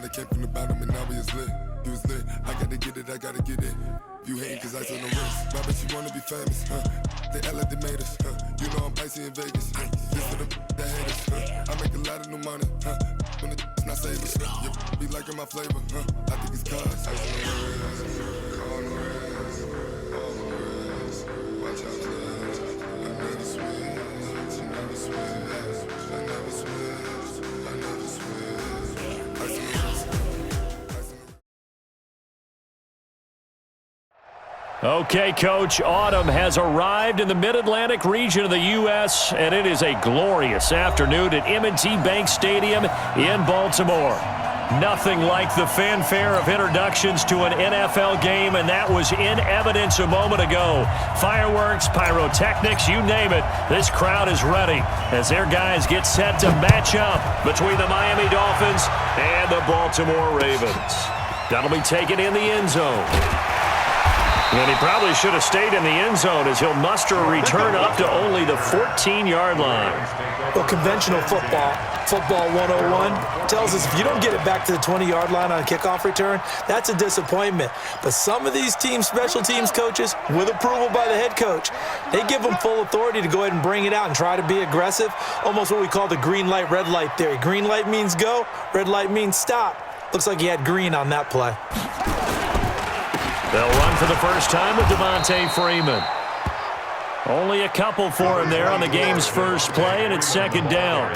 I came from the bottom and now we is lit. You was lit, I gotta get it, I gotta get it. You hating cause I told no wrist. Why bet you wanna be famous, huh? They act like they made us, huh? You know I'm icy in Vegas. This for the that hate us, huh? I make a lot of new money, huh? When the not save us, you be liking my flavor, huh? I think it's cause. Watch out, I never switch, I never switch, I never switch, I never switch. Okay, Coach, autumn has arrived in the Mid-Atlantic region of the U.S., and it is a glorious afternoon at M&T Bank Stadium in Baltimore. Nothing like the fanfare of introductions to an NFL game, and that was in evidence a moment ago. Fireworks, pyrotechnics, you name it, this crowd is ready as their guys get set to match up between the Miami Dolphins and the Baltimore Ravens. That'll be taken in the end zone. And he probably should have stayed in the end zone as he'll muster a return up to only the 14-yard line. Well, conventional football 101, tells us if you don't get it back to the 20-yard line on a kickoff return, that's a disappointment. But some of these special teams coaches, with approval by the head coach, they give them full authority to go ahead and bring it out and try to be aggressive, almost what we call the green light, red light theory. Green light means go, red light means stop. Looks like he had green on that play. They'll run for the first time with Devontae Freeman. Only a couple for him there on the game's first play, and it's second down.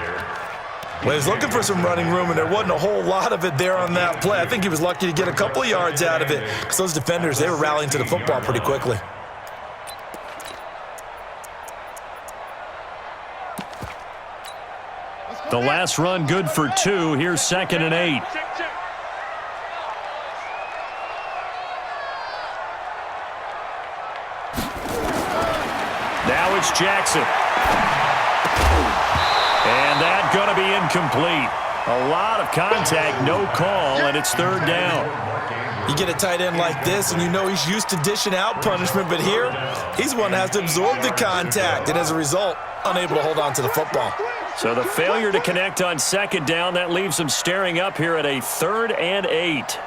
Well, he's looking for some running room, and there wasn't a whole lot of it there on that play. I think he was lucky to get a couple of yards out of it because those defenders, they were rallying to the football pretty quickly. The last run good for 2. Here's 2nd and 8. Now it's Jackson. And that's going to be incomplete. A lot of contact, no call, and it's 3rd down. You get a tight end like this, and you know he's used to dishing out punishment, but here, he's the one that has to absorb the contact, and as a result, unable to hold on to the football. So the failure to connect on 2nd down, that leaves him staring up here at a 3rd and 8.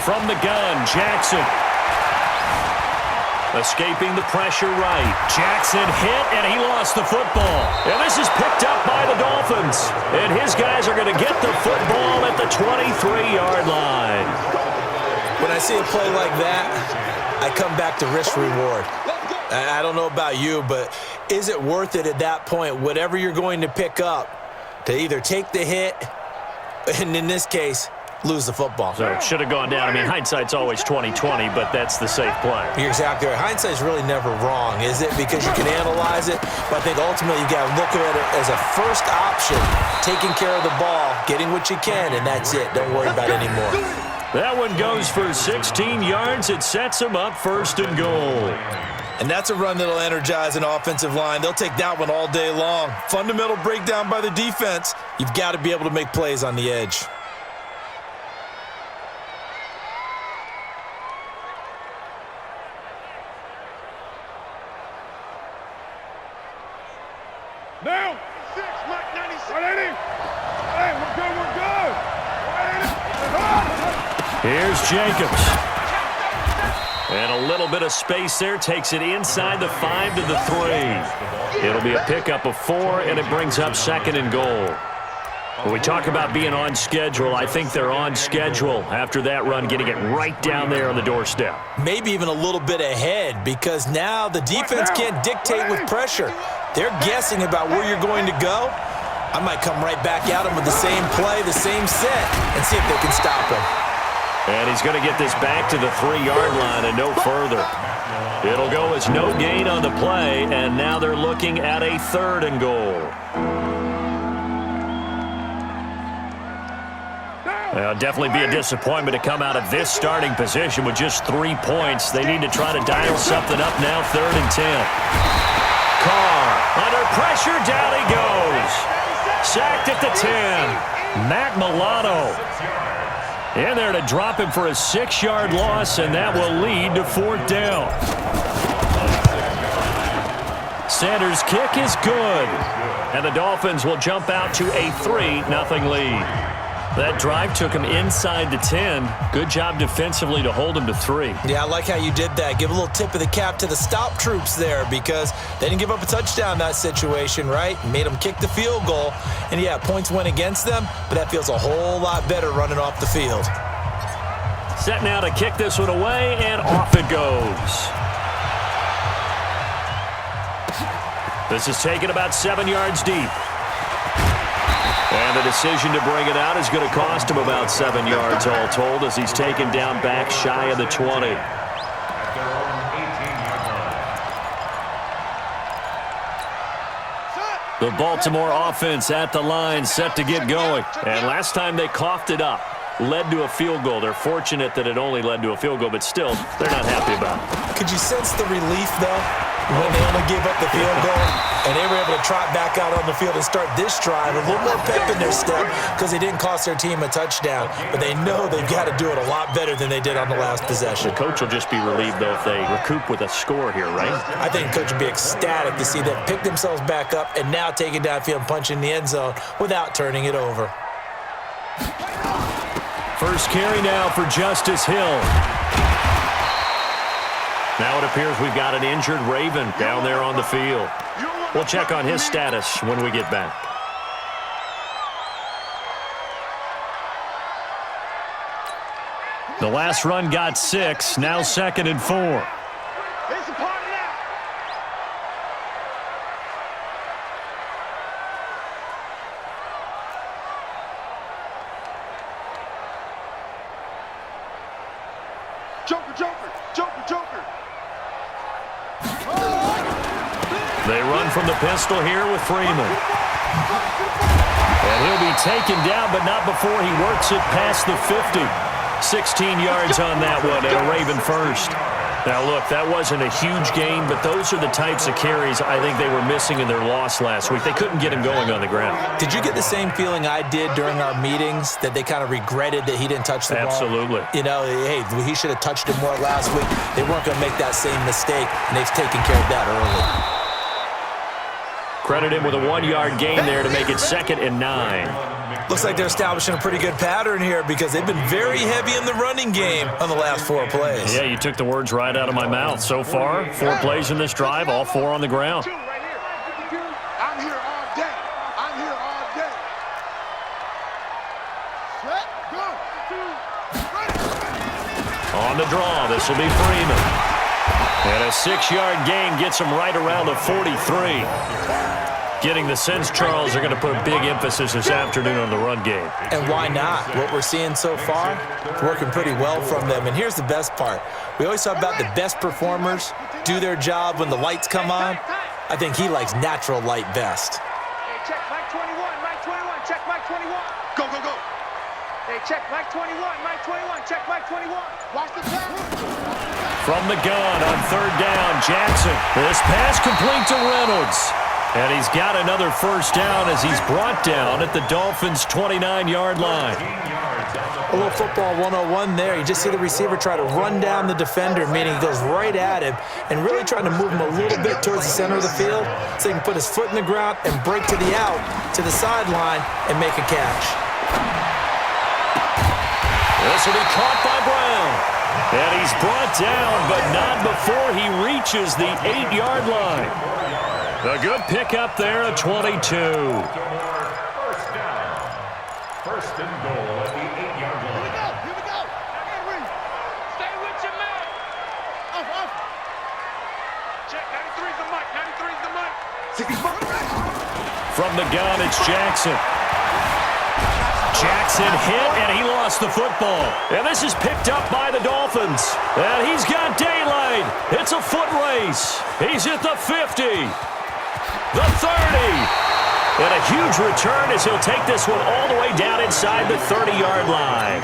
From the gun, Jackson. Escaping the pressure right. Jackson hit, and he lost the football. And this is picked up by the Dolphins. And his guys are going to get the football at the 23-yard line. When I see a play like that, I come back to risk-reward. I don't know about you, but is it worth it at that point, whatever you're going to pick up, to either take the hit, and in this case, lose the football? So it should have gone down. I mean, hindsight's always 20/20, but that's the safe play. You're exactly right. Hindsight's really never wrong, is it? Because you can analyze it, but I think ultimately you got to look at it as a first option, taking care of the ball, getting what you can, and that's it. Don't worry about it anymore. That one goes for 16 yards. It sets him up 1st and goal. And that's a run that'll energize an offensive line. They'll take that one all day long. Fundamental breakdown by the defense. You've got to be able to make plays on the edge. Now, 6, Mike 96. 180. Hey, we're good, we're good. 180. Here's Jacobs. And a little bit of space there. Takes it inside the 5 to the 3. It'll be a pickup of 4, and it brings up 2nd and goal. When we talk about being on schedule, I think they're on schedule after that run, getting it right down there on the doorstep. Maybe even a little bit ahead, because now the defense can't dictate with pressure. They're guessing about where you're going to go. I might come right back at them with the same play, the same set, and see if they can stop him. And he's going to get this back to the 3-yard line and no further. It'll go as no gain on the play, and now they're looking at a 3rd and goal. Definitely be a disappointment to come out of this starting position with just 3 points. They need to try to dial something up now, 3rd and 10. Carr, under pressure, down he goes. Sacked at the 10. Matt Milano in there to drop him for a 6-yard loss, and that will lead to 4th down. Sanders' kick is good. And the Dolphins will jump out to a 3-0 lead. That drive took him inside the 10. Good job defensively to hold him to 3. Yeah, I like how you did that. Give a little tip of the cap to the stop troops there because they didn't give up a touchdown in that situation, right? Made them kick the field goal. And, yeah, points went against them, but that feels a whole lot better running off the field. Set now to kick this one away, and off it goes. This is taken about 7 yards deep. And the decision to bring it out is going to cost him about 7 yards all told as he's taken down back shy of the 20. The Baltimore offense at the line set to get going. And last time they coughed it up, led to a field goal. They're fortunate that it only led to a field goal, but still, they're not happy about it. Could you sense the relief, though, when they only gave up the field goal and they were able to trot back out on the field and start this drive, a little more pep in their step because they didn't cost their team a touchdown, but they know they've got to do it a lot better than they did on the last possession. The coach will just be relieved, though, if they recoup with a score here, right? I think the coach would be ecstatic to see them pick themselves back up and now take it downfield and punch in the end zone without turning it over. First carry now for Justice Hill. Now it appears we've got an injured Raven down there on the field. We'll check on his status when we get back. The last run got 6, now 2nd and 4. It's a party now. Joker, Joker, Joker, Joker. They run from the pistol here with Freeman. And he'll be taken down, but not before he works it past the 50. 16 yards on that one, and a Raven first. Now, look, that wasn't a huge gain, but those are the types of carries I think they were missing in their loss last week. They couldn't get him going on the ground. Did you get the same feeling I did during our meetings, that they kind of regretted that he didn't touch the ball? Absolutely. You know, hey, he should have touched it more last week. They weren't going to make that same mistake, and they've taken care of that early. Credit him with a 1-yard gain there to make it 2nd and 9. Looks like they're establishing a pretty good pattern here because they've been very heavy in the running game on the last 4 plays. Yeah, you took the words right out of my mouth. So far, 4 plays in this drive, all 4 on the ground. I'm here all day. I'm here all day. Set, go. On the draw, this will be Freeman. And a 6-yard gain gets him right around the 43. Getting the sense Charles are going to put a big emphasis this afternoon on the run game. And why not? What we're seeing so far, working pretty well from them. And here's the best part. We always talk about the best performers do their job when the lights come on. I think he likes natural light best. Hey, check Mike 21, Mike 21, check Mike 21. Go, go, go. Hey, check Mike 21, Mike 21, check Mike 21. Watch the pass. From the gun on 3rd down, Jackson. This pass complete to Reynolds. And he's got another first down as he's brought down at the Dolphins' 29-yard line. A little football 101 there. You just see the receiver try to run down the defender, meaning he goes right at him and really trying to move him a little bit towards the center of the field so he can put his foot in the ground and break to the out, to the sideline, and make a catch. This will be caught by Brown. And he's brought down, but not before he reaches the 8-yard line. A good pickup there at 22. First down. First and goal at the 8-yard line. Here we go. Henry, stay with your man. Off. Check 93's the mic. 93's the mic. 60. From the gun, it's Jackson. Jackson hit, and he lost the football. And this is picked up by the Dolphins. And he's got daylight. It's a foot race. He's at the 50. The 30. And a huge return as he'll take this one all the way down inside the 30-yard line.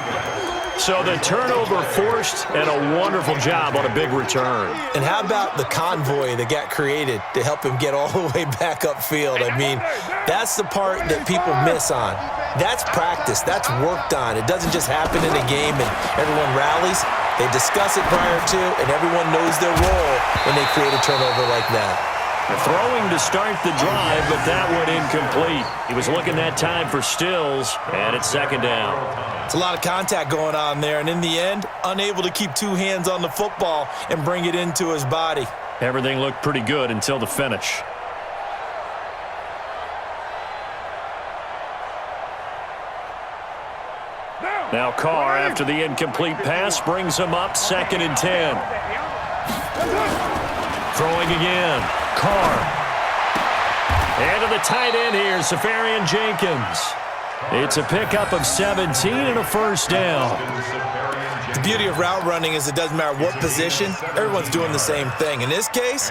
So the turnover forced and a wonderful job on a big return. And how about the convoy that got created to help him get all the way back upfield? I mean, that's the part that people miss on. That's practice. That's worked on. It doesn't just happen in a game and everyone rallies. They discuss it prior to, and everyone knows their role when they create a turnover like that. Throwing to start the drive, but that one incomplete. He was looking that time for Stills, and it's second down. It's a lot of contact going on there, and in the end, unable to keep two hands on the football and bring it into his body. Everything looked pretty good until the finish. Now Carr, after the incomplete pass, brings him up 2nd and 10. Throwing again. Carr. And to the tight end here, Safarian Jenkins. It's a pickup of 17 and a first down. The beauty of route running is it doesn't matter what position, everyone's doing the same thing. In this case,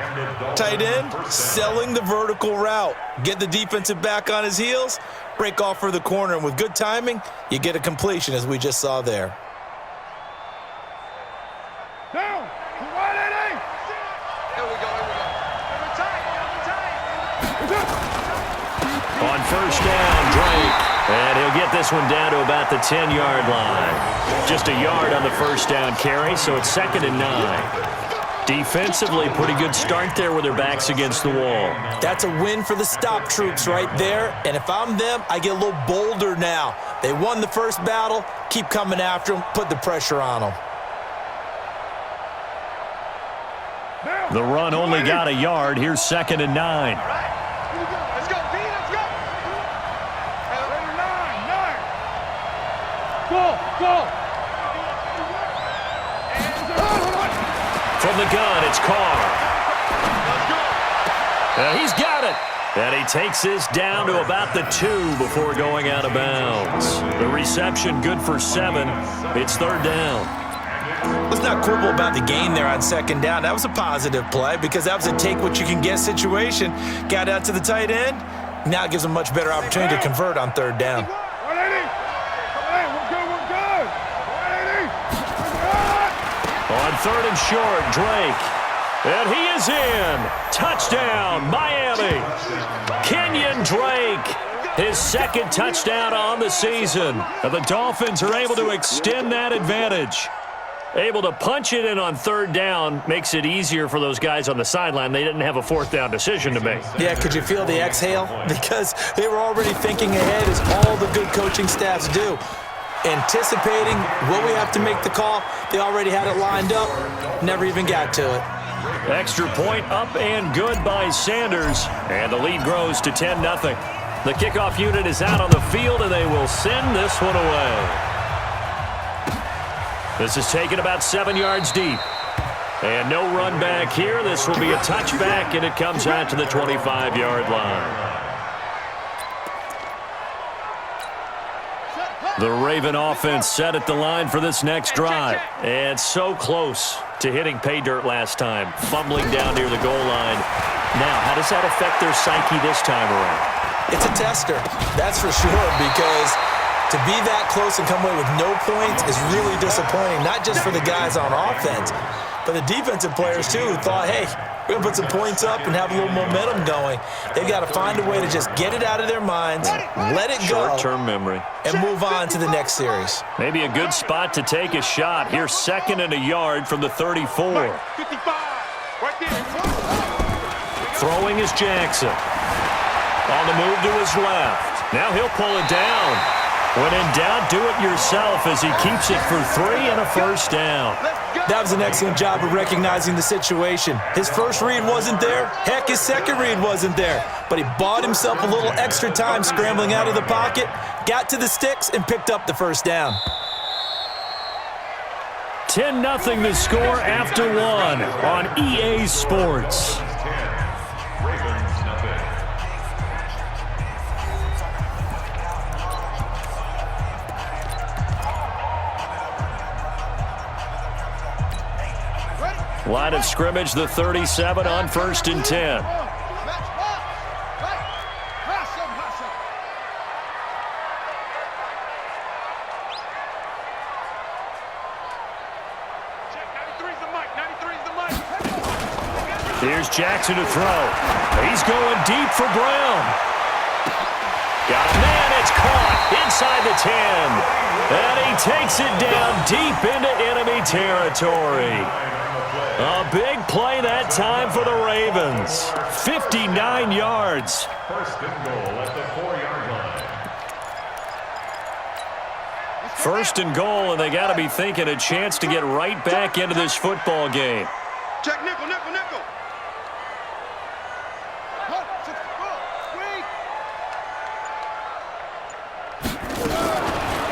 tight end, selling the vertical route. Get the defensive back on his heels, break off for the corner, and with good timing, you get a completion as we just saw there. Down. Here we go. On first down, Drake. And he'll get this one down to about the 10-yard line. Just a yard on the first down carry, so it's 2nd and 9. Defensively, pretty good start there with their backs against the wall. That's a win for the stop troops right there, and if I'm them, I get a little bolder now. They won the first battle, keep coming after them, put the pressure on them. The run only got a yard. Here's 2nd and 9. Let's go, B, let's go. 9. Go. From the gun, it's Carr. He's got it. And he takes this down to about the 2 before going out of bounds. The reception good for 7. It's 3rd down. Let's not quibble about the gain there on 2nd down. That was a positive play because that was a take-what-you-can-get situation. Got out to the tight end. Now it gives them a much better opportunity to convert on 3rd down. On 3rd and short, Drake. And he is in. Touchdown, Miami. Kenyon Drake, his 2nd touchdown on the season. And the Dolphins are able to extend that advantage. Able to punch it in on 3rd down makes it easier for those guys on the sideline. They didn't have a 4th down decision to make. Yeah, could you feel the exhale? Because they were already thinking ahead, as all the good coaching staffs do. Anticipating what we have to make the call. They already had it lined up. Never even got to it. Extra point up and good by Sanders. And the lead grows to 10-0. The kickoff unit is out on the field, and they will send this one away. This is taken about 7 yards deep. And no run back here. This will be a touchback, and it comes out to the 25-yard line. The Raven offense set at the line for this next drive. And so close to hitting pay dirt last time. Fumbling down near the goal line. Now, how does that affect their psyche this time around? It's a tester, that's for sure, because to be that close and come away with no points is really disappointing, not just for the guys on offense, but the defensive players, too, who thought, hey, we're going to put some points up and have a little momentum going. They've got to find a way to just get it out of their minds, let it go, short-term memory, and move on to the next series. Maybe a good spot to take a shot. Here's 2nd and a yard from the 34. 55. Right there. Throwing is Jackson. On the move to his left. Now he'll pull it down. When in doubt, do it yourself as he keeps it for 3 and a first down. That was an excellent job of recognizing the situation. His first read wasn't there. Heck, his second read wasn't there. But he bought himself a little extra time scrambling out of the pocket, got to the sticks, and picked up the first down. 10-0 the score after 1 on EA Sports. Line of scrimmage, the 37 on 1st and 10. Here's Jackson to throw. He's going deep for Brown. Got a man, it's caught inside the 10. And he takes it down deep into enemy territory. A big play that time for the Ravens. 59 yards. First and goal at the 4-yard line. First and goal, and they got to be thinking a chance to get right back into this football game. Check nickel, nickel, nickel.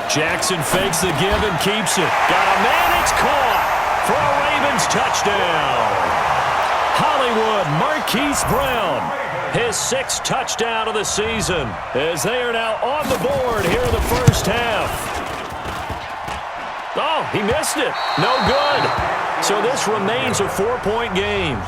Jackson fakes the give and keeps it. Got a man, it's caught for a Ravens touchdown. Hollywood Marquise Brown, his 6th touchdown of the season, as they are now on the board here in the first half. Oh, he missed it. No good. So this remains a 4-point game.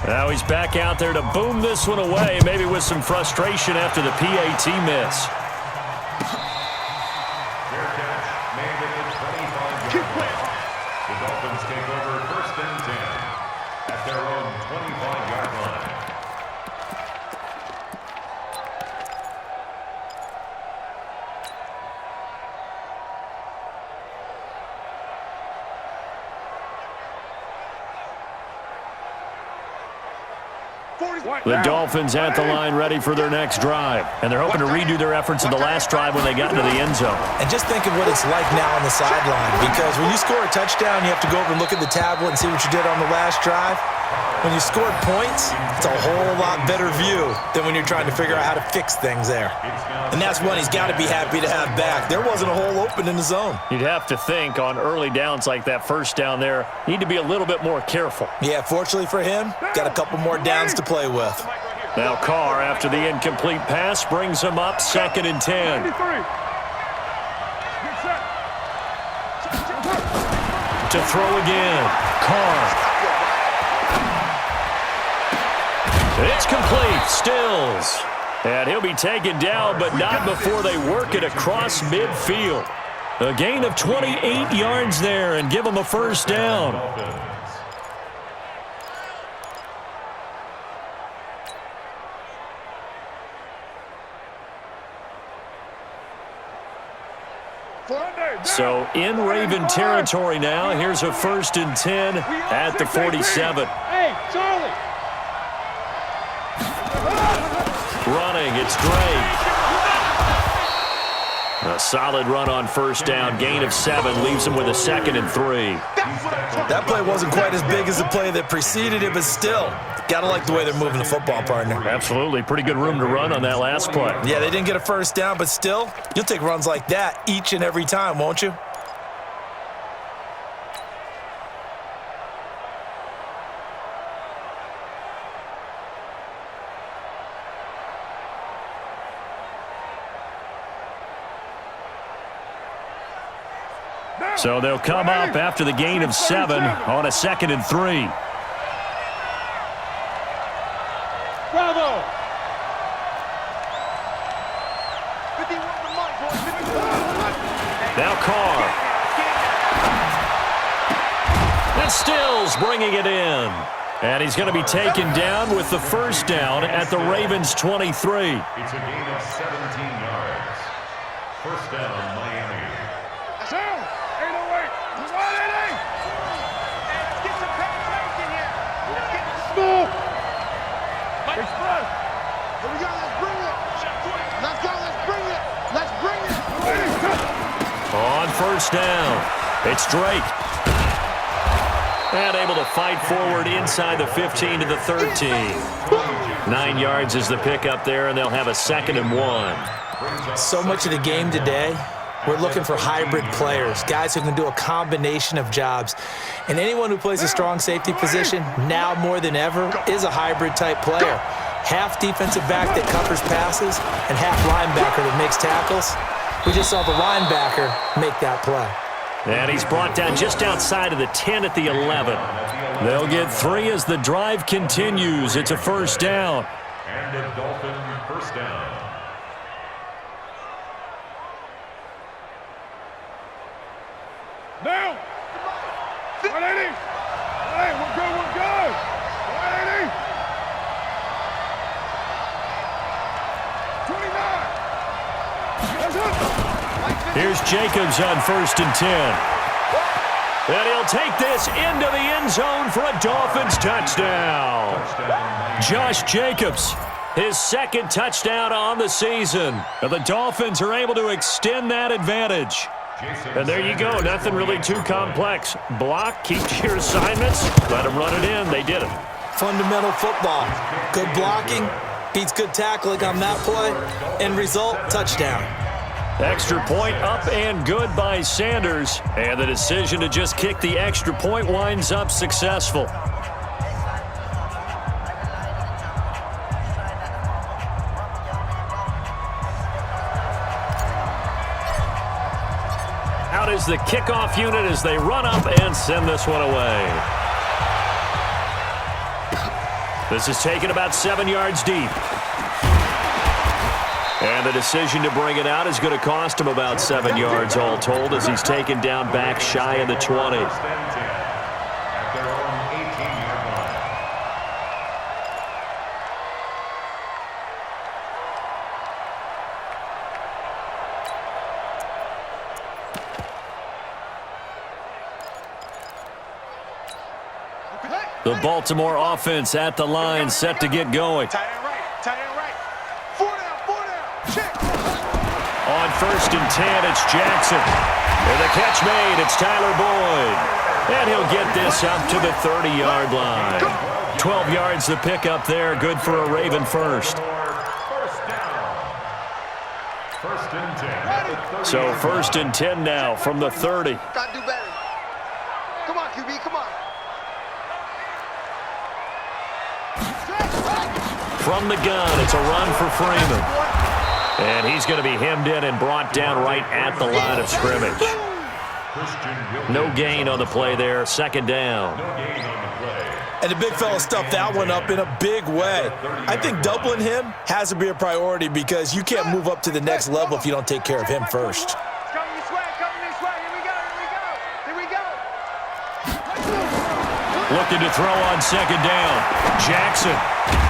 Now he's back out there to boom this one away, maybe with some frustration after the PAT miss. Fair catch made at the 25-yard line. The Dolphins take over first and 10 at their own 25-yard line. The Dolphins at the line ready for their next drive. And they're hoping to redo their efforts in the last drive when they got into the end zone. And just think of what it's like now on the sideline, because when you score a touchdown, you have to go over and look at the tablet and see what you did on the last drive. When you scored points, it's a whole lot better view than when you're trying to figure out how to fix things there. And that's one he's got to be happy to have back. There wasn't a hole open in the zone. You'd have to think on early downs like that first down there, need to be a little bit more careful. Yeah, fortunately for him, got a couple more downs to play with. Now Carr, after the incomplete pass, brings him up 2nd and 10. To throw again. Carr. It's complete. Stills. And he'll be taken down, but not before they work it across midfield. A gain of 28 yards there and give him a first down. So in Raven territory now. Here's a 1st and 10 at the 47. Hey, Charlie. Running, it's Drake. A solid run on first down. Gain of 7 leaves him with a 2nd and 3. That play wasn't quite as big as the play that preceded it, but still, got to like the way they're moving the football, partner. Absolutely. Pretty good room to run on that last play. Yeah, they didn't get a first down, but still, you'll take runs like that each and every time, won't you? So they'll come up after the gain of 7 on a 2nd and 3. Bravo. Now Carr. And Stills bringing it in. And he's going to be taken down with the first down at the Ravens' 23. It's a gain of 17 yards. First down, Miami. Sound. 808. 188. Let's get some penetration here. Let's get the smoke. Express. Here we go. Let's bring it. Let's go. Let's bring it. Let's bring it. On first down, it's Drake. And able to fight forward inside the 15 to the 13. 9 yards is the pickup there, and they'll have a 2nd and 1. So much of the game today, we're looking for hybrid players, guys who can do a combination of jobs. And anyone who plays a strong safety position, now more than ever, is a hybrid type player. Half defensive back that covers passes and half linebacker that makes tackles. We just saw the linebacker make that play. And he's brought down just outside of the 10 at the 11. They'll get 3 as the drive continues. It's a first down. And a Dolphin first down. 180. Hey, we're good, we're good. 180. 29. That's it. Here's Jacobs on 1st and 10. And he'll take this into the end zone for a Dolphins touchdown. Josh Jacobs, his second touchdown on the season. And the Dolphins are able to extend that advantage. And there you go. Nothing really too complex. Block, keep to your assignments, let them run it in. They did it. Fundamental football. Good blocking beats good tackling on that play. End result, touchdown. Extra point up and good by Sanders. And the decision to just kick the extra point winds up successful. Out is the kickoff unit as they run up and send this one away. This is taken about 7 yards deep. And the decision to bring it out is going to cost him about 7 yards all told as he's taken down back shy of the 20. At their own 18-yard line. The Baltimore offense at the line, set to get going. Tight end right, tight end right. 4 down, check. On 1st and 10, it's Jackson. And the catch made, it's Tyler Boyd. And he'll get this up to the 30-yard line. 12 yards the pickup there, good for a Raven first. First down. 1st and 10. So 1st and 10 now from the 30. Gotta do better. Come on, QB, come on. From the gun, it's a run for Freeman. And he's going to be hemmed in and brought down right at the line of scrimmage. No gain on the play there, 2nd down. And the big fella stuffed that one up in a big way. I think doubling him has to be a priority because you can't move up to the next level if you don't take care of him first. Coming this way, here we go, here we go, here we go. Looking to throw on 2nd down. Jackson.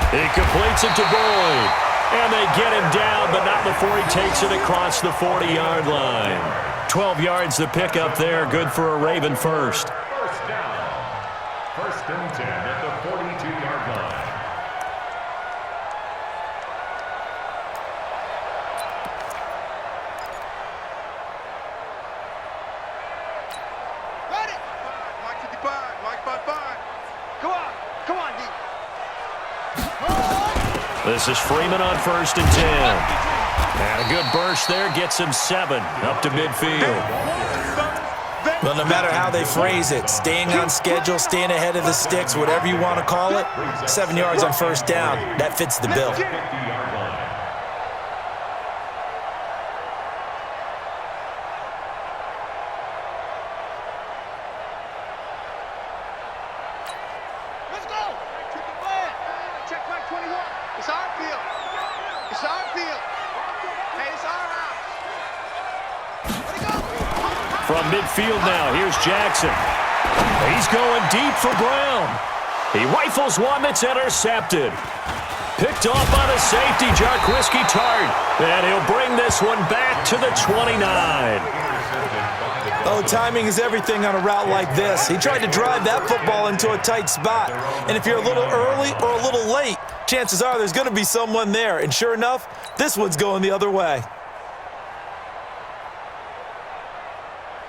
He completes it to Boyd. And they get him down, but not before he takes it across the 40-yard line. 12 yards the pickup there, good for a Raven first. First down. 1st and 10 at the 42-yard line. Ready? Mike 55, Mike 55. Come on, D. This is Freeman on 1st and 10. And a good burst there gets him 7 up to midfield. Well, no matter how they phrase it, staying on schedule, staying ahead of the sticks, whatever you want to call it, 7 yards on 1st down, that fits the bill. 50-yard line. Let's go. Keep it playing. Check Mike 21. It's our field. It's our field. Hey, it's our house. Let it go. From midfield now, here's Jackson. He's going deep for Brown. He rifles one that's intercepted. Picked off by the safety, Jarquiski Tart. And he'll bring this one back to the 29. Oh, timing is everything on a route like this. He tried to drive that football into a tight spot. And if you're a little early or a little late, chances are there's going to be someone there. And sure enough, this one's going the other way.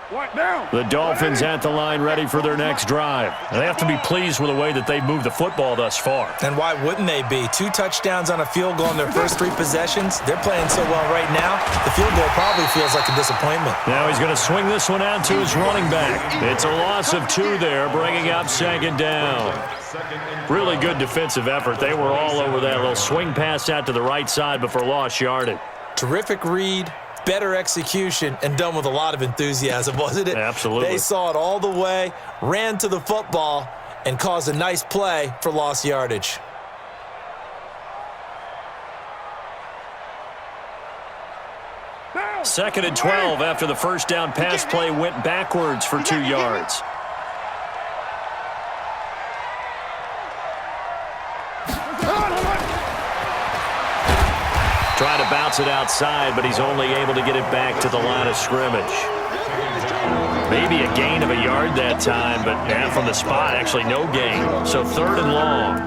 What down? The Dolphins at the line ready for their next drive. They have to be pleased with the way that they've moved the football thus far. And why wouldn't they be? 2 touchdowns on a field goal in their first 3 possessions. They're playing so well right now, the field goal probably feels like a disappointment. Now he's going to swing this one out to his running back. It's a loss of 2 there, bringing up 2nd down. Really good defensive effort. They were all over that little swing pass out to the right side before lost yardage. Terrific read, better execution, and done with a lot of enthusiasm, wasn't it? Absolutely. They saw it all the way, ran to the football, and caused a nice play for lost yardage. Down. 2nd and 12 after the first down pass play went backwards for 2 yards. Trying to bounce it outside, but he's only able to get it back to the line of scrimmage. Maybe a gain of a yard that time, but from the spot, actually no gain. So 3rd and long.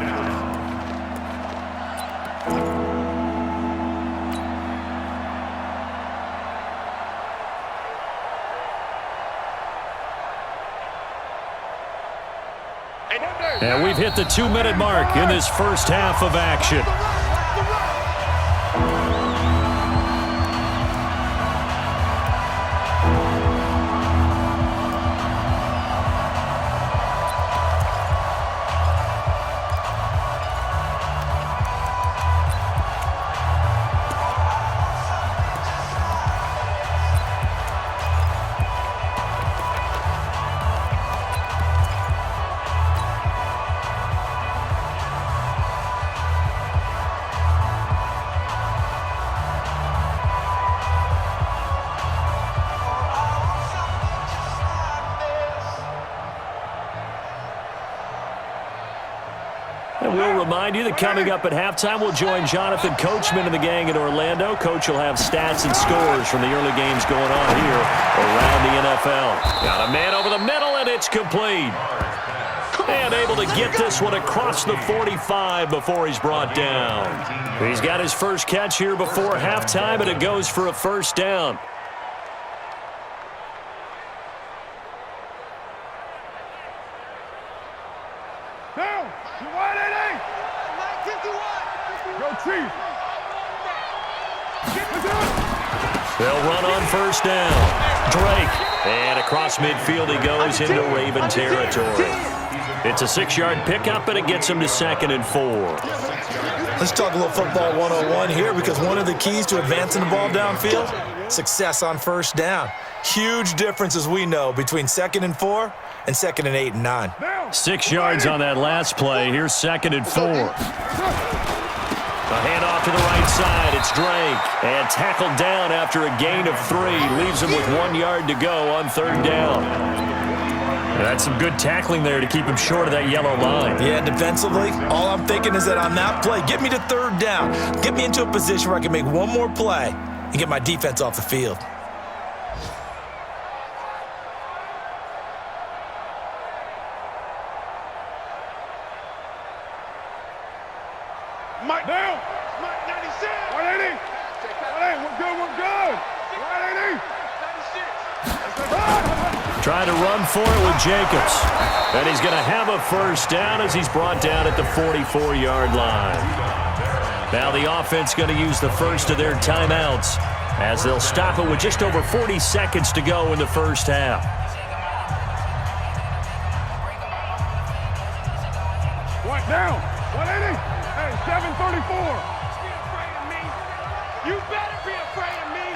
And we've hit the 2-minute mark in this first half of action. And we'll remind you that coming up at halftime, we'll join Jonathan Coachman and the gang in Orlando. Coach will have stats and scores from the early games going on here around the NFL. Got a man over the middle, and it's complete. And able to get this one across the 45 before he's brought down. He's got his first catch here before halftime, and it goes for a first down. They'll run on first down. Drake. And across midfield he goes into Raven territory. It's a 6-yard pickup, and it gets him to 2nd and 4. Let's talk a little football 101 here, because one of the keys to advancing the ball downfield, success on first down. Huge difference, as we know, between 2nd and 4 and 2nd and 8 and 9. 6 yards on that last play. Here's 2nd and 4. A handoff to the right side. It's Drake. And tackled down after a gain of 3. Leaves him with 1 yard to go on 3rd down. That's some good tackling there to keep him short of that yellow line. Yeah, defensively, all I'm thinking is that on that play, get me to 3rd down. Get me into a position where I can make one more play and get my defense off the field. Mike down. Mike 96. 180. 180. We're good. We're good. 180. 96. Trying to run for it with Jacobs. And he's going to have a first down as he's brought down at the 44-yard line. Now the offense going to use the first of their timeouts as they'll stop it with just over 40 seconds to go in the first half. One down. 180. Hey, 734. You better be afraid of me.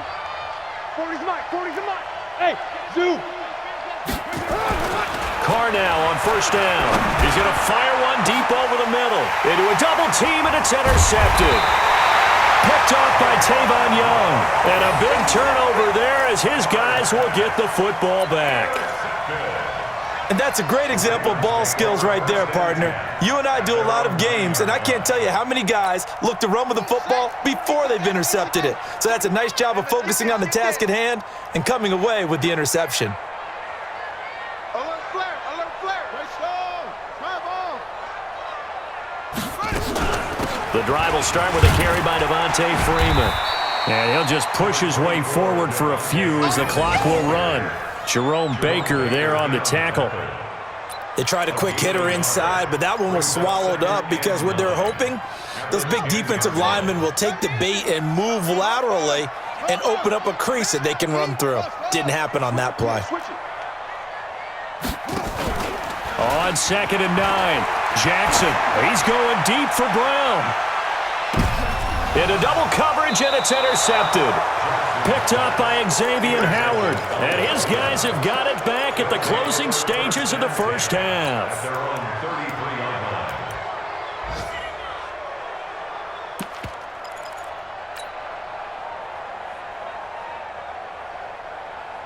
40's Mike. 40's Mike. Hey, Zoo. Carr now on first down. He's going to fire one deep over the middle. Into a double team, and it's intercepted. Picked off by Tavon Young. And a big turnover there as his guys will get the football back. And that's a great example of ball skills right there, partner. You and I do a lot of games, and I can't tell you how many guys look to run with the football before they've intercepted it. So that's a nice job of focusing on the task at hand and coming away with the interception. Alert flare. Alert flare. The drive will start with a carry by Devontae Freeman. And he'll just push his way forward for a few as the clock will run. Jerome Baker there on the tackle. They tried a quick hitter inside, but that one was swallowed up because what they're hoping, those big defensive linemen will take the bait and move laterally and open up a crease that they can run through. Didn't happen on that play. On 2nd and 9, Jackson. He's going deep for Brown. Into double coverage, and it's intercepted. Picked up by Xavier Howard. And his guys have got it back at the closing stages of the first half. Their own 33-yard line.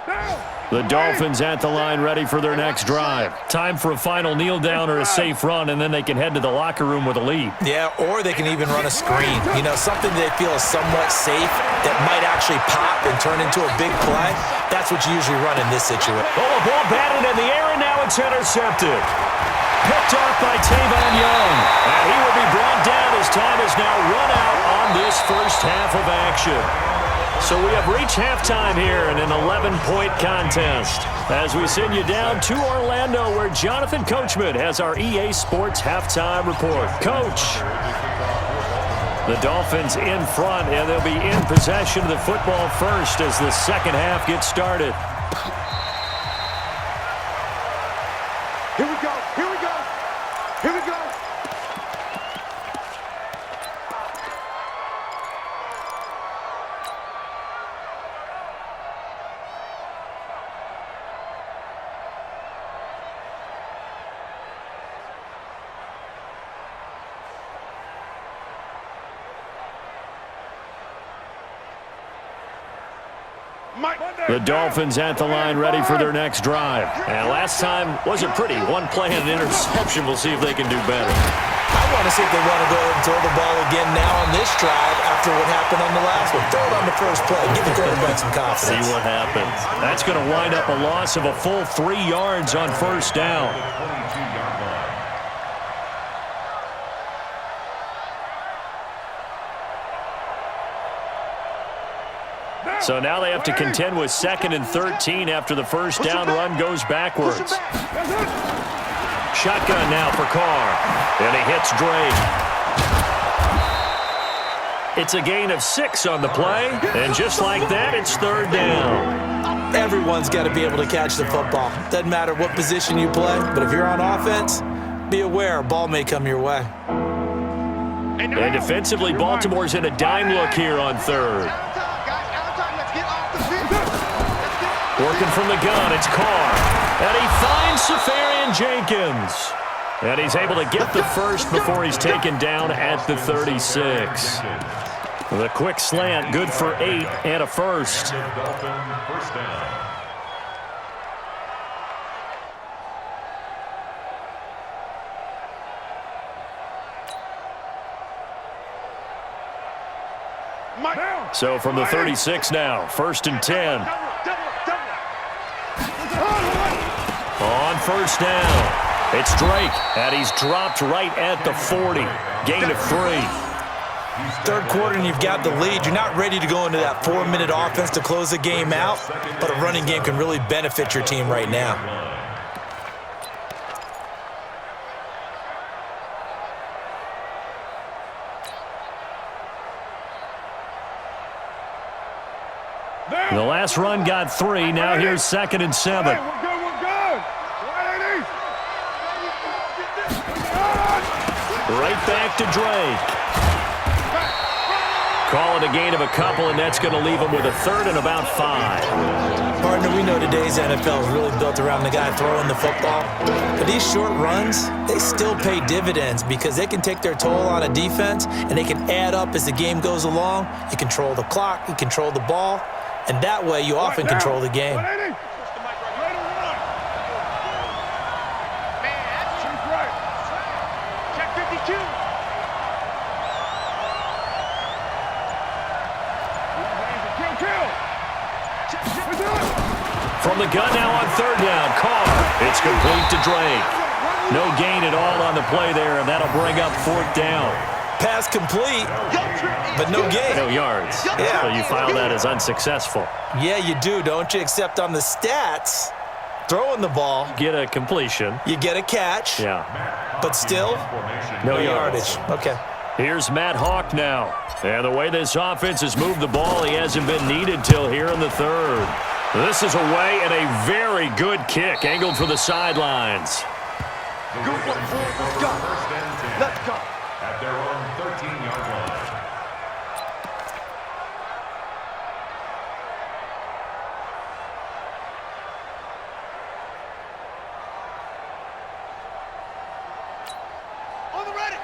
Down. The Dolphins at the line ready for their next drive. Time for a final kneel down or a safe run, and then they can head to the locker room with a lead. Yeah, or they can even run a screen. You know, something they feel is somewhat safe that might actually pop and turn into a big play. That's what you usually run in this situation. Oh, a ball batted in the air, and now it's intercepted. Picked off by Tavon Young. And he will be brought down as time is now run out on this first half of action. So we have reached halftime here in an 11-point contest as we send you down to Orlando where Jonathan Coachman has our EA Sports halftime report. Coach, the Dolphins in front, and they'll be in possession of the football first as the second half gets started. Here we go. Here we go. Here we go. The Dolphins at the line ready for their next drive. And last time wasn't pretty. One play and an interception. We'll see if they can do better. I want to see if they want to go ahead and throw the ball again now on this drive after what happened on the last one. Throw it on the first play. Give the quarterback some confidence. See what happens. That's going to wind up a loss of a full 3 yards on first down. So now they have to contend with 2nd and 13 after the first down run goes backwards. Shotgun now for Carr. And he hits Drake. It's a gain of 6 on the play. And just like that, it's 3rd down. Everyone's got to be able to catch the football. Doesn't matter what position you play, but if you're on offense, be aware a ball may come your way. And defensively, Baltimore's in a dime look here on 3rd. Working from the gun, it's Carr. And he finds Safarian Jenkins. And he's able to get the first before he's taken down at the 36. The quick slant, good for 8 and a first. So from the 36 now, 1st and 10. On first down, it's Drake, and he's dropped right at the 40. Gain of 3. Third quarter and you've got the lead. You're not ready to go into that 4-minute offense to close the game out, but a running game can really benefit your team right now. The last run got 3. Now here's 2nd and 7. Right back to Drake. Call it a gain of a couple, and that's going to leave him with a 3rd and about 5. Partner, we know today's NFL is really built around the guy throwing the football. But these short runs, they still pay dividends because they can take their toll on a defense, and they can add up as the game goes along. You control the clock, you control the ball, and that way you often control the game. From the gun now on 3rd down, Carr. It's complete to Drake. No gain at all on the play there, and that'll bring up 4th down. Pass complete, but no gain. No yards. Yeah. So you file that as unsuccessful. Yeah, you do, don't you? Except on the stats, throwing the ball. Get a completion. You get a catch. Yeah. But still, no yardage. Okay. Here's Matt Hawk now. And the way this offense has moved the ball, he hasn't been needed till here in the 3rd. This is away and a very good kick angled for the sidelines. Let's go. At their own 13-yard line.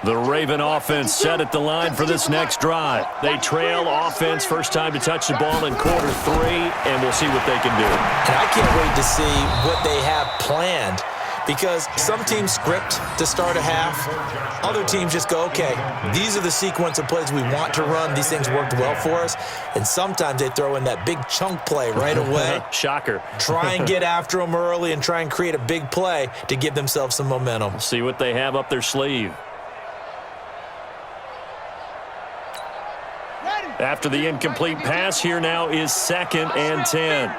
The Raven offense set at the line for this next drive. They trail offense, first time to touch the ball in quarter 3, and we'll see what they can do. And I can't wait to see what they have planned, because some teams script to start a half. Other teams just go, okay, these are the sequence of plays we want to run. These things worked well for us. And sometimes they throw in that big chunk play right away. Shocker. Try and get after them early and try and create a big play to give themselves some momentum. See what they have up their sleeve. After the incomplete pass, here now is 2nd and 10.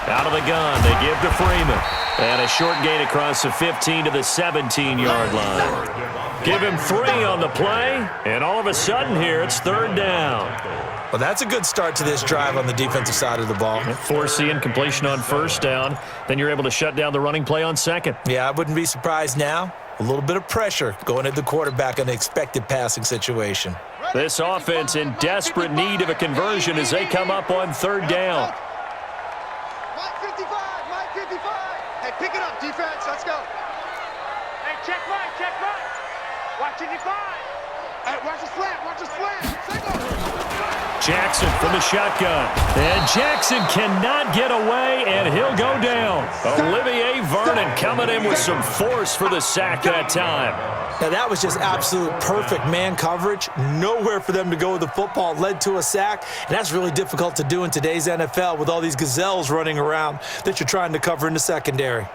Out of the gun, they give to Freeman. And a short gain across the 15 to the 17-yard line. Give him 3 on the play, and all of a sudden here, it's 3rd down. Well, that's a good start to this drive on the defensive side of the ball. Force the incompletion on 1st down. Then you're able to shut down the running play on 2nd. Yeah, I wouldn't be surprised now. A little bit of pressure going at the quarterback on the expected passing situation. This offense in desperate need of a conversion as they come up on 3rd down. Mike 55, Mike 55. Hey, pick it up, defense. Let's go. Hey, check right, check right. Watch 55. Hey, watch the slant, watch the slant. Jackson from the shotgun. And Jackson cannot get away, and he'll go down. Olivier Vernon coming in with some force for the sack that time. Now, that was just absolute perfect man coverage. Nowhere for them to go with the football. Led to a sack, and that's really difficult to do in today's NFL with all these gazelles running around that you're trying to cover in the secondary.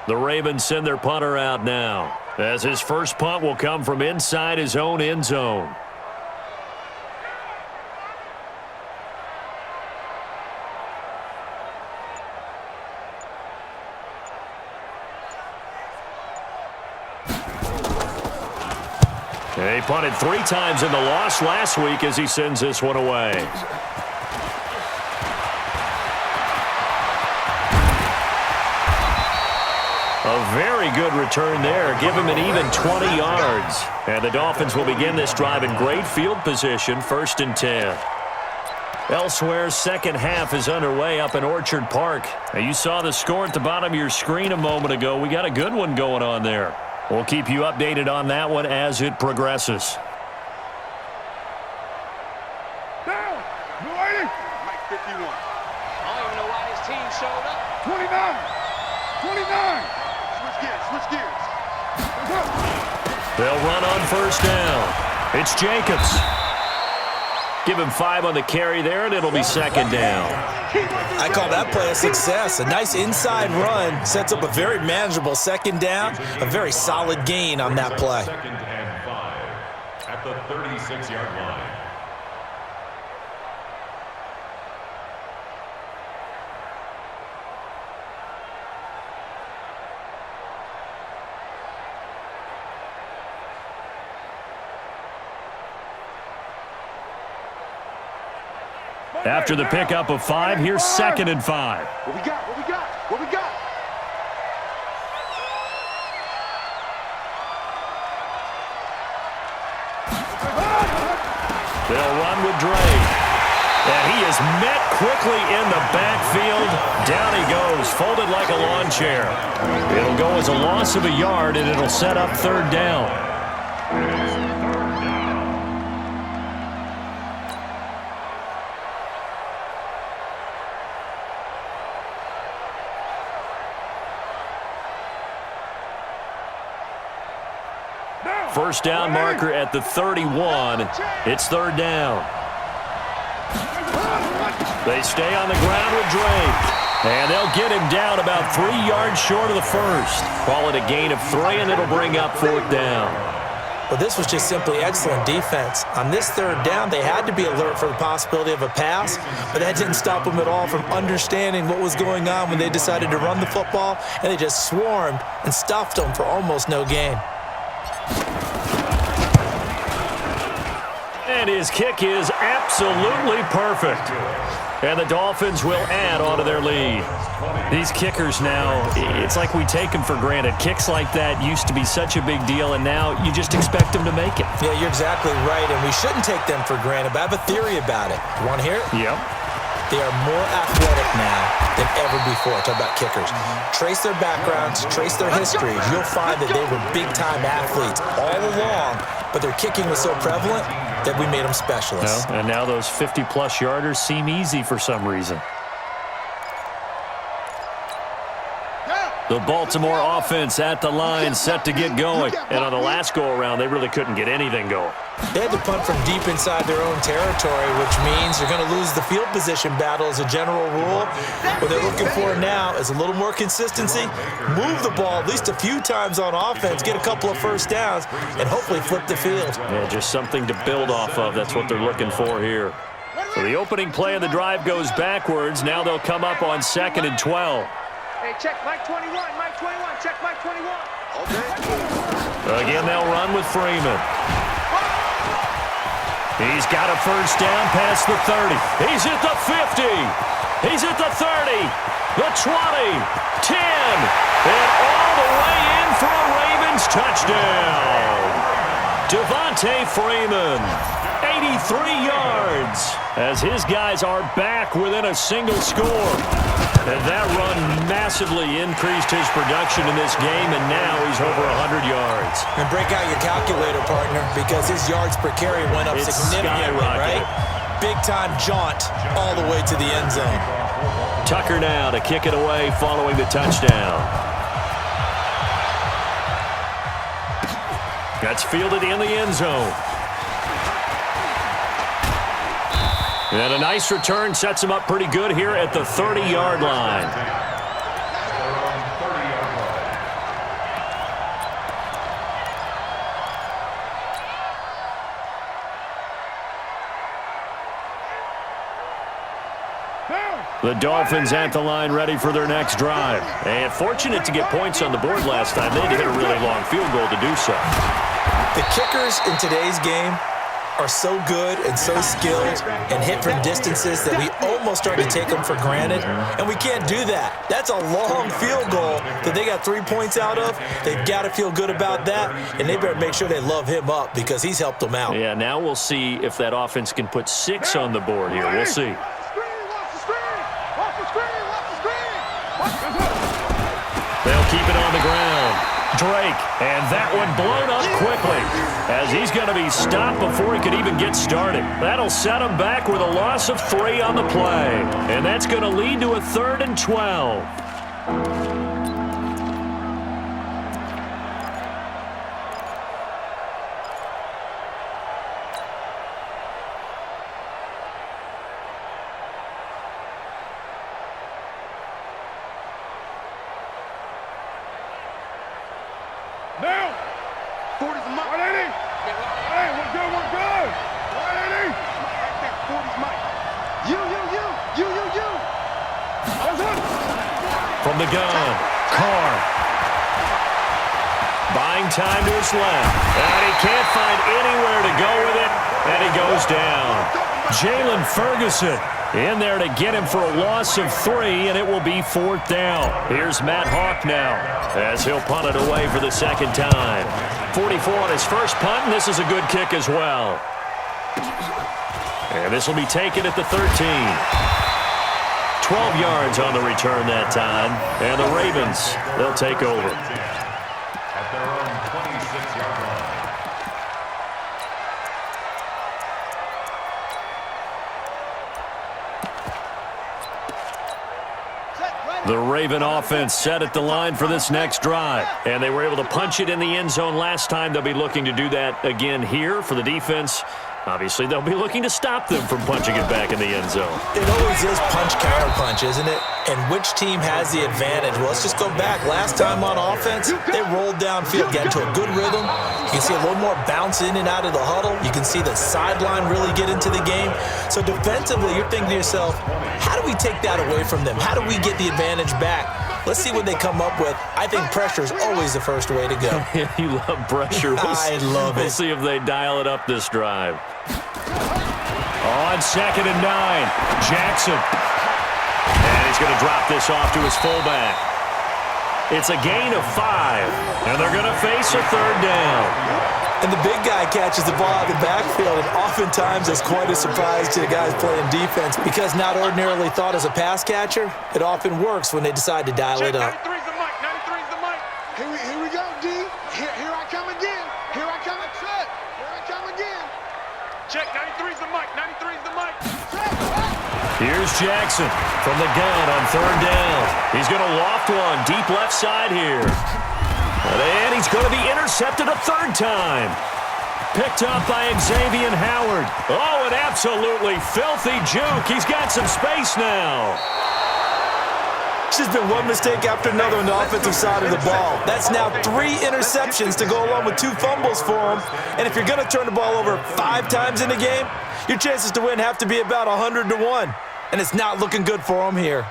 The Ravens send their punter out now, as his first punt will come from inside his own end zone. He punted 3 times in the loss last week as he sends this one away. A very good return there. Give him an even 20 yards. And the Dolphins will begin this drive in great field position, 1st and 10. Elsewhere, 2nd half is underway up in Orchard Park. Now, you saw the score at the bottom of your screen a moment ago. We got a good one going on there. We'll keep you updated on that one as it progresses. Down. You ready? Mike 51. I don't even know why his team showed up. 29. 29. Switch gears, switch gears. They'll run on 1st down. It's Jacobs. Give him 5 on the carry there, and it'll be 2nd down. I call that play a success. A nice inside run sets up a very manageable 2nd down. A very solid gain on that play. 2nd and 5 at the 36-yard line. After the pickup of 5, here's 2nd and 5. What we got? What we got? What we got? They'll run with Drake. And he is met quickly in the backfield. Down he goes, folded like a lawn chair. It'll go as a loss of a yard, and it'll set up 3rd down. First down marker at the 31. It's 3rd down. They stay on the ground with Drake. And they'll get him down about 3 yards short of the first. Call it a gain of 3, and it'll bring up 4th down. Well, this was just simply excellent defense. On this 3rd down, they had to be alert for the possibility of a pass, but that didn't stop them at all from understanding what was going on when they decided to run the football, and they just swarmed and stuffed them for almost no gain. And his kick is absolutely perfect. And the Dolphins will add on to their lead. These kickers now, it's like we take them for granted. Kicks like that used to be such a big deal, and now you just expect them to make it. Yeah, you're exactly right, and we shouldn't take them for granted, but I have a theory about it. You want to hear it? Yep. They are more athletic now than ever before. Talk about kickers. Trace their backgrounds, trace their histories. You'll find that they were big-time athletes all along, but their kicking was so prevalent that we made them specialists. Well, and now those 50-plus yarders seem easy for some reason. The Baltimore offense at the line, set to get going. And on the last go-around, they really couldn't get anything going. They had to punt from deep inside their own territory, which means you're going to lose the field position battle as a general rule. What they're looking for now is a little more consistency, move the ball at least a few times on offense, get a couple of first downs, and hopefully flip the field. Yeah, just something to build off of. That's what they're looking for here. So the opening play of the drive goes backwards. Now they'll come up on 2nd and 12. Hey, check Mike 21, Mike 21, check Mike 21. Again, they'll run with Freeman. He's got a first down past the 30. He's at the 50. He's at the 30, the 20, 10, and all the way in for a Ravens touchdown. Devontae Freeman, 83 yards, as his guys are back within a single score. And that run massively increased his production in this game, and now he's over 100 yards. And break out your calculator, partner, because his yards per carry went up significantly, right? Big-time jaunt all the way to the end zone. Tucker now to kick it away following the touchdown. That's fielded in the end zone. And a nice return sets him up pretty good here at the 30-yard line. The Dolphins at the line ready for their next drive. And fortunate to get points on the board last time. They had to hit a really long field goal to do so. The kickers in today's game are so good and so skilled and hit from distances that we almost start to take them for granted, and we can't do that. That's a long field goal that they got 3 points out of. They've got to feel good about that, and they better make sure they love him up because he's helped them out. Yeah, now we'll see if that offense can put 6 on the board here. We'll see. They'll keep it on the ground. Drake, and that one blown up quickly as he's going to be stopped before he could even get started. That'll set him back with a loss of 3 on the play, and that's going to lead to a 3rd and 12. Now! 40's Mike. 180! Hey, we're good, we're good! 180! Right there, 40's Mike. You! That's it! From the gun, Carr. Buying time to his left. And he can't find anywhere to go with it, and he goes down. Jalen Ferguson in there to get him for a loss of 3, and it will be 4th down. Here's Matt Hawk now as he'll punt it away for the 2nd time. 44 on his first punt, and this is a good kick as well. And this will be taken at the 13. 12 yards on the return that time, and the Ravens, they'll take over. At their own 26-yard line. The Raven offense set at the line for this next drive, and they were able to punch it in the end zone last time. They'll be looking to do that again here for the defense. Obviously, they'll be looking to stop them from punching it back in the end zone. It always is punch-counter-punch, isn't it? And which team has the advantage? Well, let's just go back. Last time on offense, they rolled downfield, got into a good rhythm. You can see a little more bounce in and out of the huddle. You can see the sideline really get into the game. So defensively, you're thinking to yourself, how do we take that away from them? How do we get the advantage back? Let's see what they come up with. I think pressure is always the first way to go. You love pressure. I love it. We'll see if they dial it up this drive. On 2nd and 9, Jackson. And he's going to drop this off to his fullback. It's a gain of 5, and they're going to face a 3rd down. And the big guy catches the ball out of the backfield, and oftentimes it's quite a surprise to the guys playing defense because not ordinarily thought as a pass catcher, it often works when they decide to dial it up. 93's the mic. 93's the mic. Here we go, D. Here I come again. Here I come again. Here I come again. Check. 93's the mic. 93's the mic. Here's Jackson from the gun on third down. He's going to loft one deep left side here. And he's going to be intercepted a third time. Picked up by Xavier Howard. Oh, an absolutely filthy juke. He's got some space now. It's just been one mistake after another on the offensive side of the ball. That's now 3 interceptions to go along with 2 fumbles for him. And if you're going to turn the ball over 5 times in a game, your chances to win have to be about 100 to 1. And it's not looking good for him here.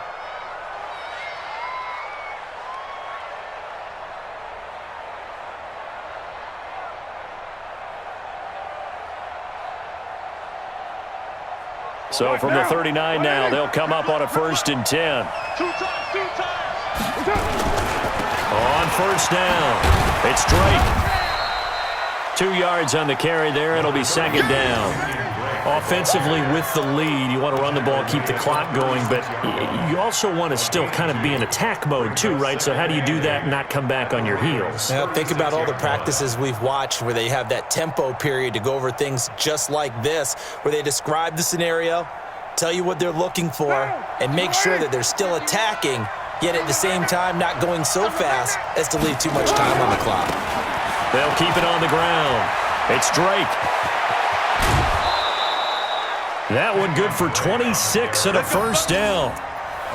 So from the 39 now, they'll come up on a 1st and 10. 2 times. On first down, it's Drake. 2 yards on the carry there. It'll be 2nd down. Offensively with the lead, you want to run the ball, keep the clock going, but you also want to still kind of be in attack mode too, right? So how do you do that and not come back on your heels? Now, think about all the practices we've watched where they have that tempo period to go over things just like this, where they describe the scenario, tell you what they're looking for, and make sure that they're still attacking, yet at the same time not going so fast as to leave too much time on the clock. They'll keep it on the ground. It's Drake. That one good for 26 and a 1st down.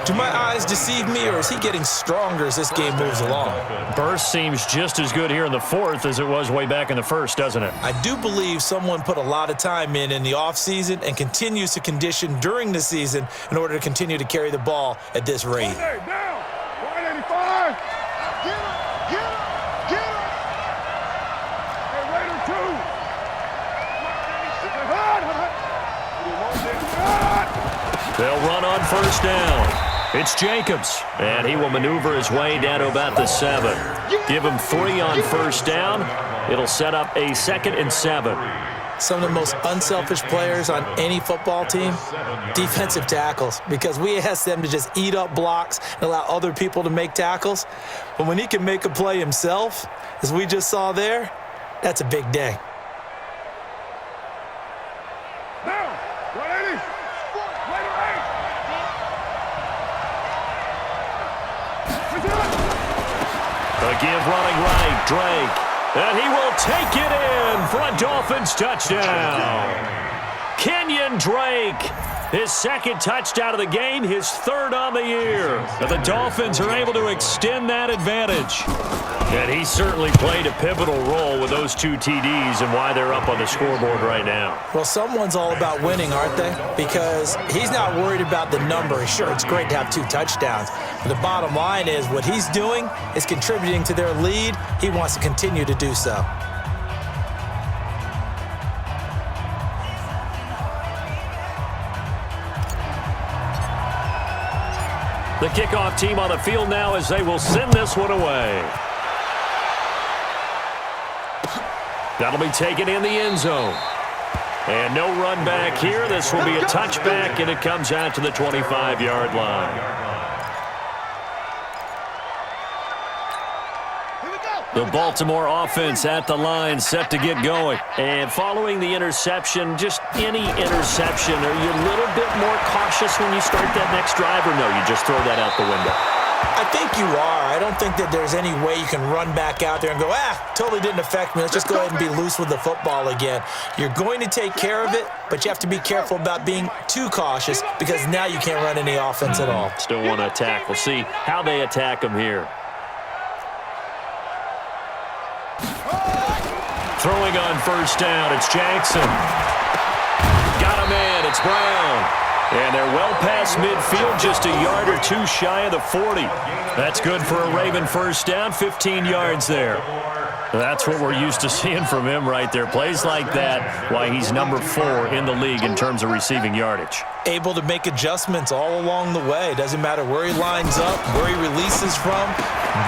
Do my eyes deceive me, or is he getting stronger as this game moves along? Burst seems just as good here in the 4th as it was way back in the 1st, doesn't it? I do believe someone put a lot of time in the offseason and continues to condition during the season in order to continue to carry the ball at this rate. Down. 185. Get him. Hey, Raider 2. They'll run on 1st down. It's Jacobs, and he will maneuver his way down to about the 7. Give him 3 on 1st down. It'll set up a 2nd and 7. Some of the most unselfish players on any football team, defensive tackles, because we ask them to just eat up blocks and allow other people to make tackles. But when he can make a play himself, as we just saw there, that's a big day. Down. 180. Again, running right, Drake. And he will take it in for a Dolphins touchdown. Kenyon Drake, his 2nd touchdown of the game, his 3rd on the year. And the Dolphins are able to extend that advantage. And he certainly played a pivotal role with those 2 TDs and why they're up on the scoreboard right now. Well, someone's all about winning, aren't they? Because he's not worried about the number. Sure, it's great to have 2 touchdowns. But the bottom line is what he's doing is contributing to their lead. He wants to continue to do so. The kickoff team on the field now as they will send this one away. That'll be taken in the end zone. And no run back here. This will be a touchback, and it comes out to the 25-yard line. The Baltimore offense at the line, set to get going. And following the interception, just any interception, are you a little bit more cautious when you start that next drive, or no, you just throw that out the window? I think you are. I don't think that there's any way you can run back out there and go, totally didn't affect me. Let's just go ahead and be loose with the football again. You're going to take care of it, but you have to be careful about being too cautious because now you can't run any offense at all. Still want to attack. We'll see how they attack them here. Throwing on 1st down, it's Jackson. Got him in, it's Brown. And they're well past midfield, just a yard or 2 shy of the 40. That's good for a Raven 1st down, 15 yards there. That's what we're used to seeing from him right there. Plays like that, why he's number 4 in the league in terms of receiving yardage. Able to make adjustments all along the way. Doesn't matter where he lines up, where he releases from,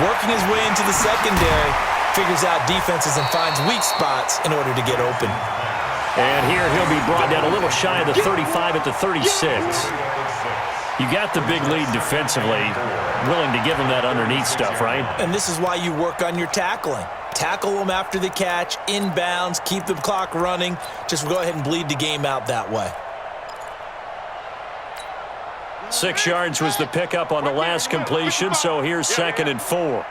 working his way into the secondary. figures out defenses and finds weak spots in order to get open. And here he'll be brought down a little shy of the 35 at the 36. You got the big lead defensively, willing to give him that underneath stuff, right? And this is why you work on your tackling. Tackle them after the catch, inbounds, keep the clock running. Just go ahead and bleed the game out that way. 6 yards was the pickup on the last completion, so here's 2nd and 4.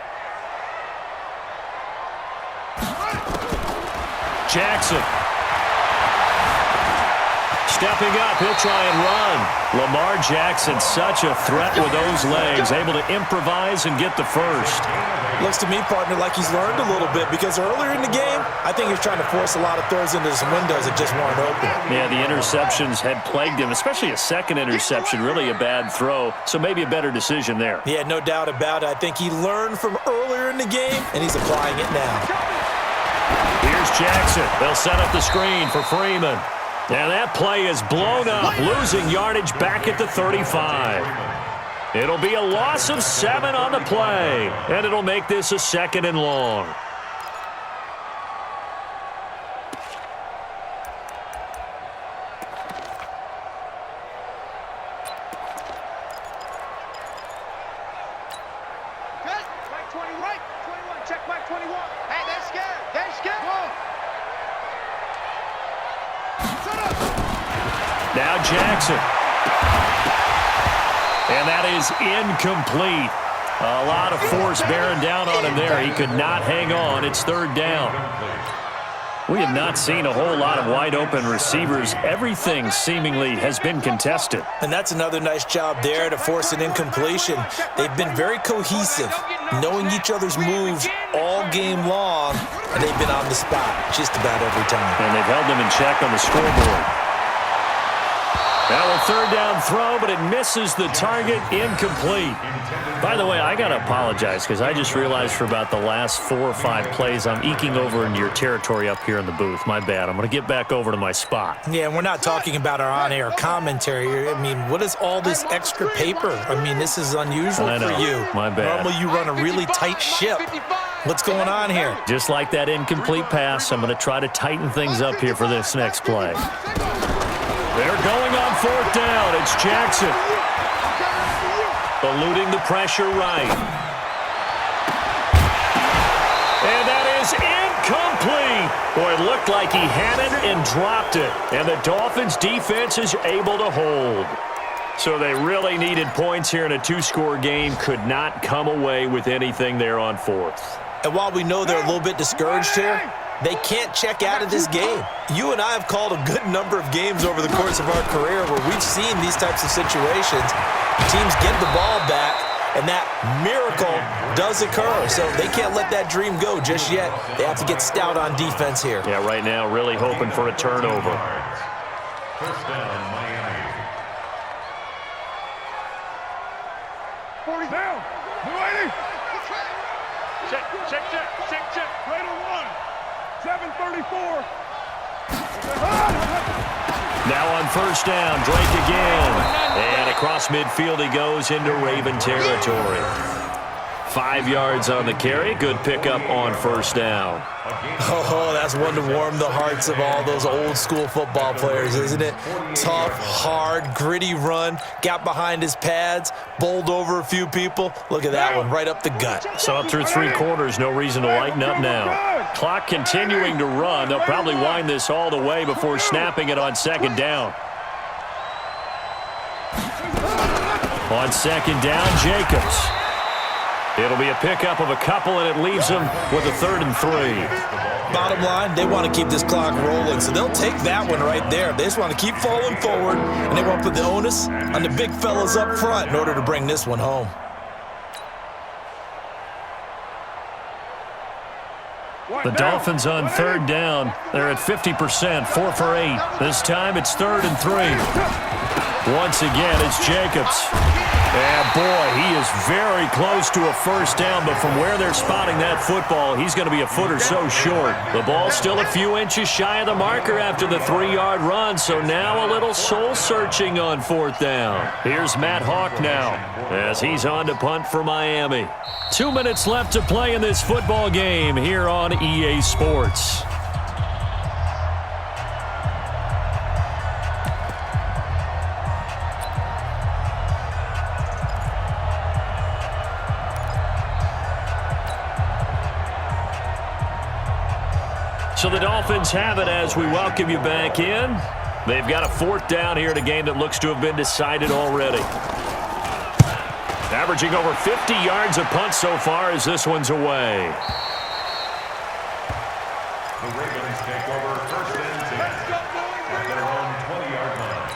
Jackson. Stepping up, he'll try and run. Lamar Jackson, such a threat with those legs, able to improvise and get the first. Looks to me, partner, like he's learned a little bit because earlier in the game, I think he's trying to force a lot of throws into some windows that just weren't open. Yeah, the interceptions had plagued him, especially a second interception, really a bad throw, so maybe a better decision there. Yeah, no doubt about it. I think he learned from earlier in the game, and he's applying it now. Here's Jackson. They'll set up the screen for Freeman. And that play is blown up, losing yardage back at the 35. It'll be a loss of 7 on the play, and it'll make this a 2nd and long. Right 20, right 21, check right 21. Hey, they're scared. They're scared. Now Jackson. And that is incomplete. A lot of force bearing down on him there. He could not hang on. It's 3rd down. We have not seen a whole lot of wide-open receivers. Everything seemingly has been contested. And that's another nice job there to force an incompletion. They've been very cohesive, knowing each other's moves all game long, and they've been on the spot just about every time. And they've held them in check on the scoreboard. Now a 3rd down throw, but it misses the target, incomplete. By the way, I got to apologize because I just realized for about the last 4 or 5 plays, I'm eking over into your territory up here in the booth. My bad. I'm going to get back over to my spot. Yeah, and we're not talking about our on-air commentary. I mean, what is all this extra paper? I mean, this is unusual for you. My bad. Normally you run a really tight ship. What's going on here? Just like that incomplete pass, I'm going to try to tighten things up here for this next play. They're going on 4th down. It's Jackson. Eluding the pressure right. And that is incomplete. Boy, it looked like he had it and dropped it. And the Dolphins defense is able to hold. So they really needed points here in a 2-score game. Could not come away with anything there on 4th. And while we know they're a little bit discouraged here, they can't check out of this game. You and I have called a good number of games over the course of our career where we've seen these types of situations. Teams get the ball back, and that miracle does occur. So they can't let that dream go just yet. They have to get stout on defense here. Yeah, right now really hoping for a turnover. 1st down, Miami. 40 down. 280. Check. Later 1. 734. Now on 1st down, Drake again. And across midfield he goes into Raven territory. 5 yards on the carry. Good pickup on 1st down. Oh, that's one to warm the hearts of all those old school football players, isn't it? Tough, hard, gritty run. Got behind his pads, bowled over a few people. Look at that one, right up the gut. So up through 3 quarters, no reason to lighten up now. Clock continuing to run. They'll probably wind this all the way before snapping it on 2nd down. On 2nd down, Jacobs. It'll be a pickup of a couple, and it leaves them with a 3rd and 3. Bottom line, they want to keep this clock rolling, so they'll take that one right there. They just want to keep falling forward, and they want to put the onus on the big fellas up front in order to bring this one home. The Dolphins on 3rd down. They're at 50%, 4 for 8. This time it's 3rd and 3. Once again, it's Jacobs. And boy, he is very close to a first down, but from where they're spotting that football, he's going to be a foot or so short. The ball's still a few inches shy of the marker after the 3-yard run, so now a little soul-searching on fourth down. Here's Matt Hawk now as he's on to punt for Miami. 2 minutes left to play in this football game here on EA Sports. So the Dolphins have it as we welcome you back in. They've got a fourth down here in a game that looks to have been decided already. Averaging over 50 yards a punt so far as this one's away. The Ravens take over first and 10 at their own 20-yard line.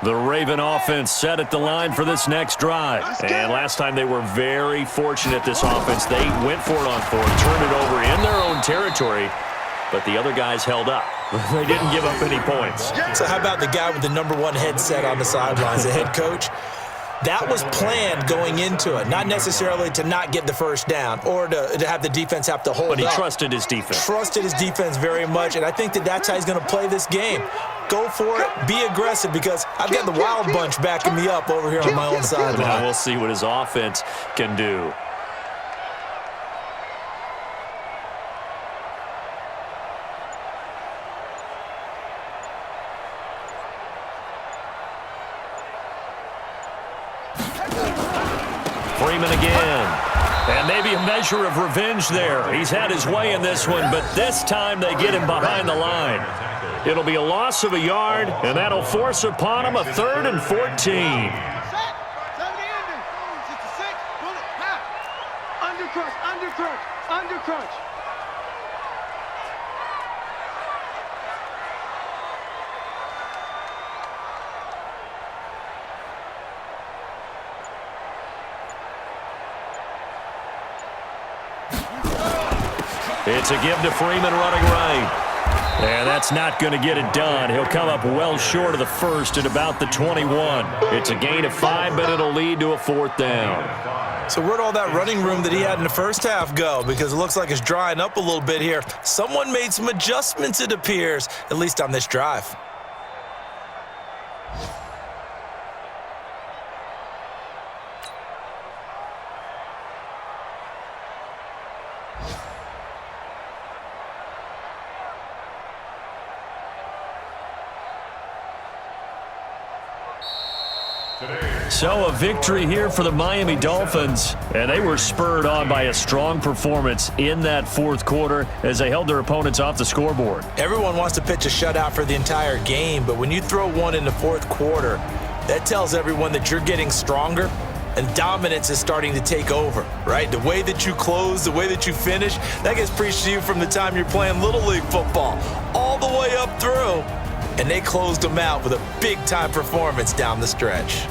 The Raven offense set at the line for this next drive. And last time they were very fortunate, this offense. They went for it on fourth, turned it over in their own territory, but the other guys held up. They didn't give up any points. So how about the guy with the #1 headset on the sidelines, the head coach? That was planned going into it, not necessarily to not get the first down or to have the defense have to hold up. But he trusted his defense. Trusted his defense very much, and I think that's how he's going to play this game. Go for it, be aggressive, because I've got the wild bunch backing me up over here on my own sideline. Now we'll see what his offense can do. Freeman again. And maybe a measure of revenge there. He's had his way in this one, but this time they get him behind the line. It'll be a loss of a yard, and that'll force upon him a 3rd and 14. Under crunch. It's a give to Freeman running right. And that's not going to get it done. He'll come up well short of the first at about the 21. It's a gain of 5, but it'll lead to a 4th down. So where'd all that running room that he had in the first half go? Because it looks like it's drying up a little bit here. Someone made some adjustments, it appears, at least on this drive. So a victory here for the Miami Dolphins, and they were spurred on by a strong performance in that 4th quarter as they held their opponents off the scoreboard. Everyone wants to pitch a shutout for the entire game, but when you throw one in the 4th quarter, that tells everyone that you're getting stronger and dominance is starting to take over, right? The way that you close, the way that you finish, that gets preached to you from the time you're playing Little League football all the way up through, and they closed them out with a big-time performance down the stretch.